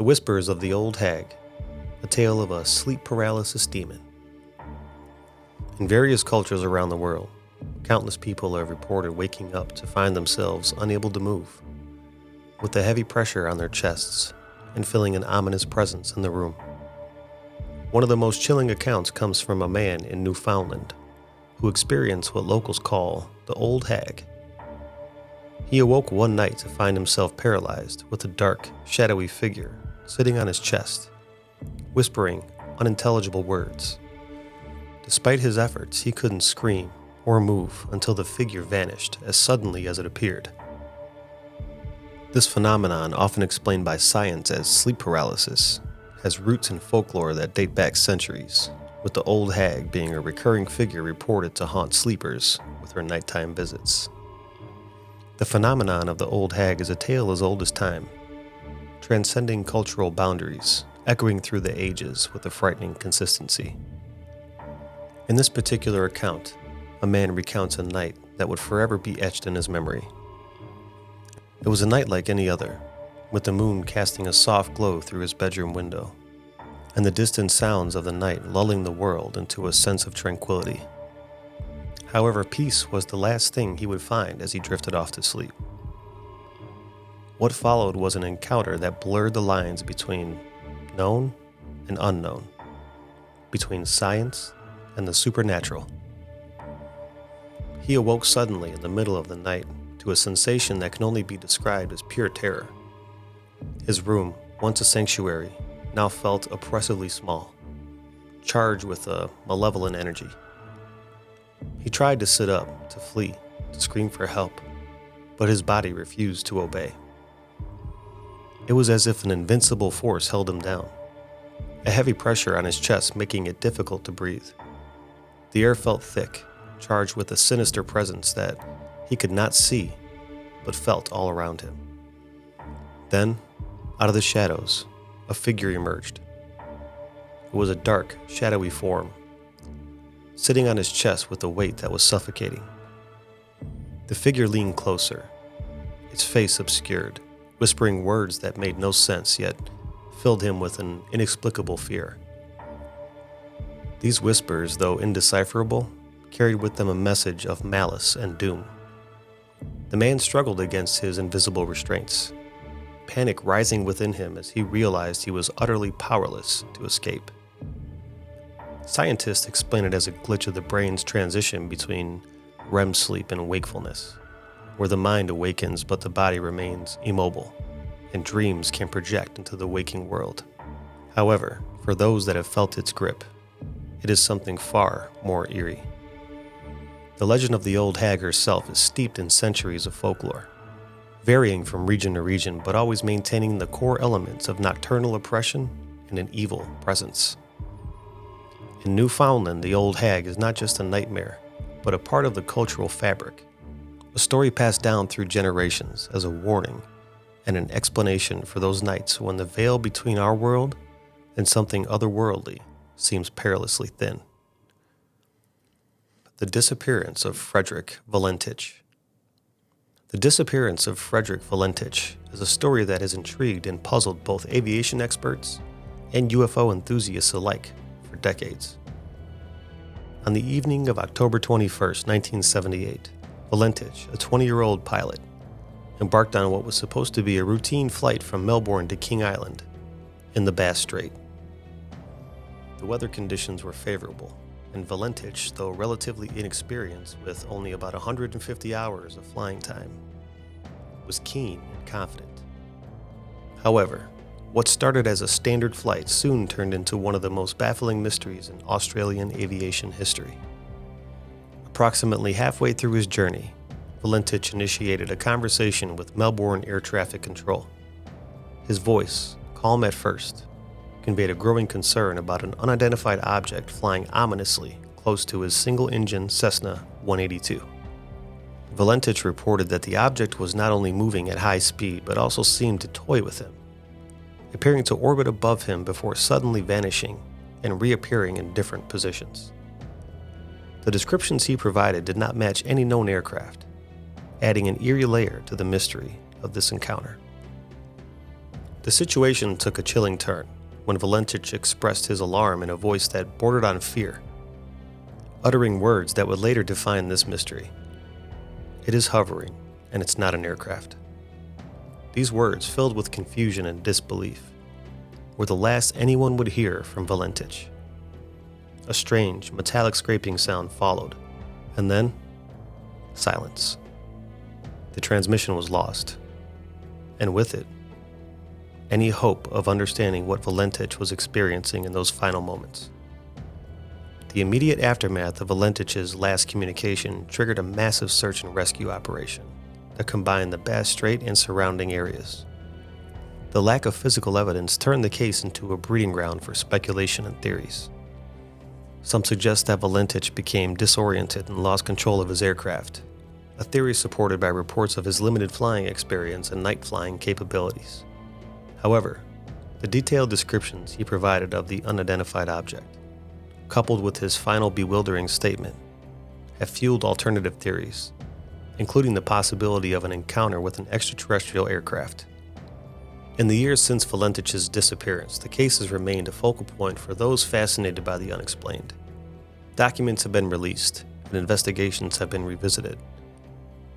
The Whispers of the Old Hag, a tale of a sleep paralysis demon. In various cultures around the world, countless people have reported waking up to find themselves unable to move, with the heavy pressure on their chests and feeling an ominous presence in the room. One of the most chilling accounts comes from a man in Newfoundland who experienced what locals call the Old Hag. He awoke one night to find himself paralyzed with a dark, shadowy figure sitting on his chest, whispering unintelligible words. Despite his efforts, he couldn't scream or move until the figure vanished as suddenly as it appeared. This phenomenon, often explained by science as sleep paralysis, has roots in folklore that date back centuries, with the Old Hag being a recurring figure reported to haunt sleepers with her nighttime visits. The phenomenon of the Old Hag is a tale as old as time, transcending cultural boundaries, echoing through the ages with a frightening consistency. In this particular account, a man recounts a night that would forever be etched in his memory. It was a night like any other, with the moon casting a soft glow through his bedroom window, and the distant sounds of the night lulling the world into a sense of tranquility. However, peace was the last thing he would find as he drifted off to sleep. What followed was an encounter that blurred the lines between known and unknown, between science and the supernatural. He awoke suddenly in the middle of the night to a sensation that can only be described as pure terror. His room, once a sanctuary, now felt oppressively small, charged with a malevolent energy. He tried to sit up, to flee, to scream for help, but his body refused to obey. It was as if an invincible force held him down, a heavy pressure on his chest making it difficult to breathe. The air felt thick, charged with a sinister presence that he could not see, but felt all around him. Then, out of the shadows, a figure emerged. It was a dark, shadowy form, sitting on his chest with a weight that was suffocating. The figure leaned closer, its face obscured, whispering words that made no sense yet filled him with an inexplicable fear. These whispers, though indecipherable, carried with them a message of malice and doom. The man struggled against his invisible restraints, panic rising within him as he realized he was utterly powerless to escape. Scientists explain it as a glitch of the brain's transition between REM sleep and wakefulness, where the mind awakens but the body remains immobile, and dreams can project into the waking world. However, for those that have felt its grip, it is something far more eerie. The legend of the Old Hag herself is steeped in centuries of folklore, varying from region to region but always maintaining the core elements of nocturnal oppression and an evil presence. In Newfoundland, the Old Hag is not just a nightmare, but a part of the cultural fabric, a story passed down through generations as a warning and an explanation for those nights when the veil between our world and something otherworldly seems perilously thin. The disappearance of Frederick Valentich. The disappearance of Frederick Valentich is a story that has intrigued and puzzled both aviation experts and UFO enthusiasts alike for decades. On the evening of October 21st, 1978, Valentich, a 20-year-old pilot, embarked on what was supposed to be a routine flight from Melbourne to King Island in the Bass Strait. The weather conditions were favorable, and Valentich, though relatively inexperienced with only about 150 hours of flying time, was keen and confident. However, what started as a standard flight soon turned into one of the most baffling mysteries in Australian aviation history. Approximately halfway through his journey, Valentich initiated a conversation with Melbourne Air Traffic Control. His voice, calm at first, conveyed a growing concern about an unidentified object flying ominously close to his single-engine Cessna 182. Valentich reported that the object was not only moving at high speed but also seemed to toy with him, appearing to orbit above him before suddenly vanishing and reappearing in different positions. The descriptions he provided did not match any known aircraft, adding an eerie layer to the mystery of this encounter. The situation took a chilling turn when Valentich expressed his alarm in a voice that bordered on fear, uttering words that would later define this mystery. "It is hovering, and it's not an aircraft." These words, filled with confusion and disbelief, were the last anyone would hear from Valentich. A strange, metallic scraping sound followed, and then silence. The transmission was lost, and with it, any hope of understanding what Valentich was experiencing in those final moments. The immediate aftermath of Valentich's last communication triggered a massive search and rescue operation that combined the Bass Strait and surrounding areas. The lack of physical evidence turned the case into a breeding ground for speculation and theories. Some suggest that Valentich became disoriented and lost control of his aircraft, a theory supported by reports of his limited flying experience and night flying capabilities. However, the detailed descriptions he provided of the unidentified object, coupled with his final bewildering statement, have fueled alternative theories, including the possibility of an encounter with an extraterrestrial aircraft. In the years since Valentich's disappearance, the case has remained a focal point for those fascinated by the unexplained. Documents have been released, and investigations have been revisited,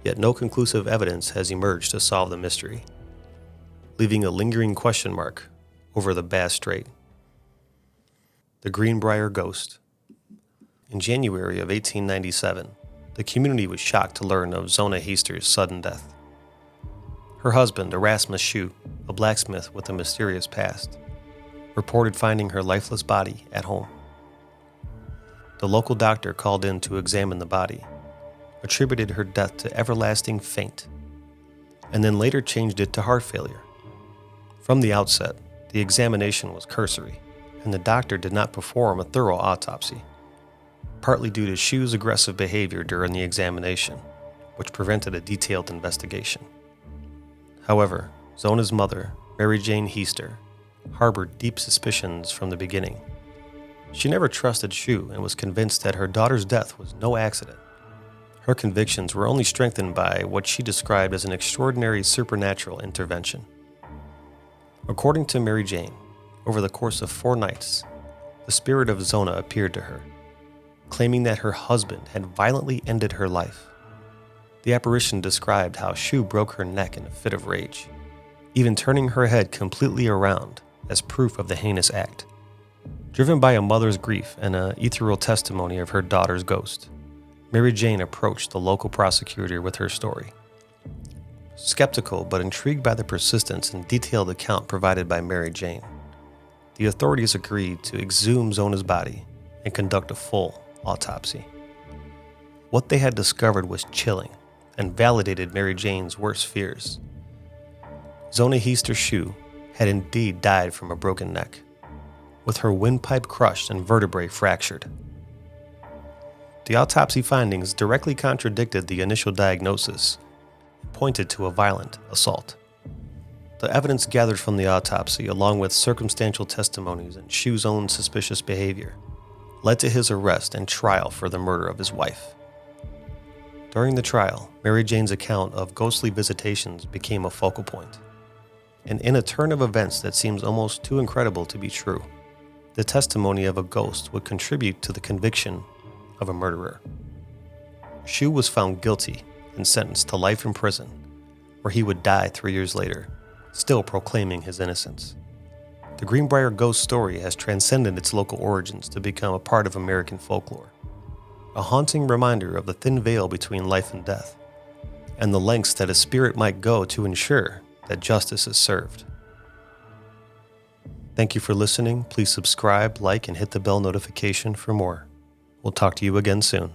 yet no conclusive evidence has emerged to solve the mystery, leaving a lingering question mark over the Bass Strait. The Greenbrier Ghost. In January of 1897, the community was shocked to learn of Zona Heaster's sudden death. Her husband, Erasmus Shue, a blacksmith with a mysterious past, reported finding her lifeless body at home. The local doctor called in to examine the body, attributed her death to everlasting faint, and then later changed it to heart failure. From the outset, the examination was cursory, and the doctor did not perform a thorough autopsy, partly due to Shue's aggressive behavior during the examination, which prevented a detailed investigation. However, Zona's mother, Mary Jane Heaster, harbored deep suspicions from the beginning. She never trusted Shue and was convinced that her daughter's death was no accident. Her convictions were only strengthened by what she described as an extraordinary supernatural intervention. According to Mary Jane, over the course of 4 nights, the spirit of Zona appeared to her, claiming that her husband had violently ended her life. The apparition described how Shue broke her neck in a fit of rage, even turning her head completely around as proof of the heinous act. Driven by a mother's grief and an ethereal testimony of her daughter's ghost, Mary Jane approached the local prosecutor with her story. Skeptical but intrigued by the persistence and detailed account provided by Mary Jane, the authorities agreed to exhume Zona's body and conduct a full autopsy. What they had discovered was chilling and validated Mary Jane's worst fears. Zona Heaster Shue had indeed died from a broken neck, with her windpipe crushed and vertebrae fractured. The autopsy findings directly contradicted the initial diagnosis and pointed to a violent assault. The evidence gathered from the autopsy, along with circumstantial testimonies and Shue's own suspicious behavior, led to his arrest and trial for the murder of his wife. During the trial, Mary Jane's account of ghostly visitations became a focal point. And in a turn of events that seems almost too incredible to be true, the testimony of a ghost would contribute to the conviction of a murderer. Shue was found guilty and sentenced to life in prison, where he would die 3 years later, still proclaiming his innocence. The Greenbrier ghost story has transcended its local origins to become a part of American folklore, a haunting reminder of the thin veil between life and death, and the lengths that a spirit might go to ensure that justice is served. Thank you for listening. Please subscribe, like, and hit the bell notification for more. We'll talk to you again soon.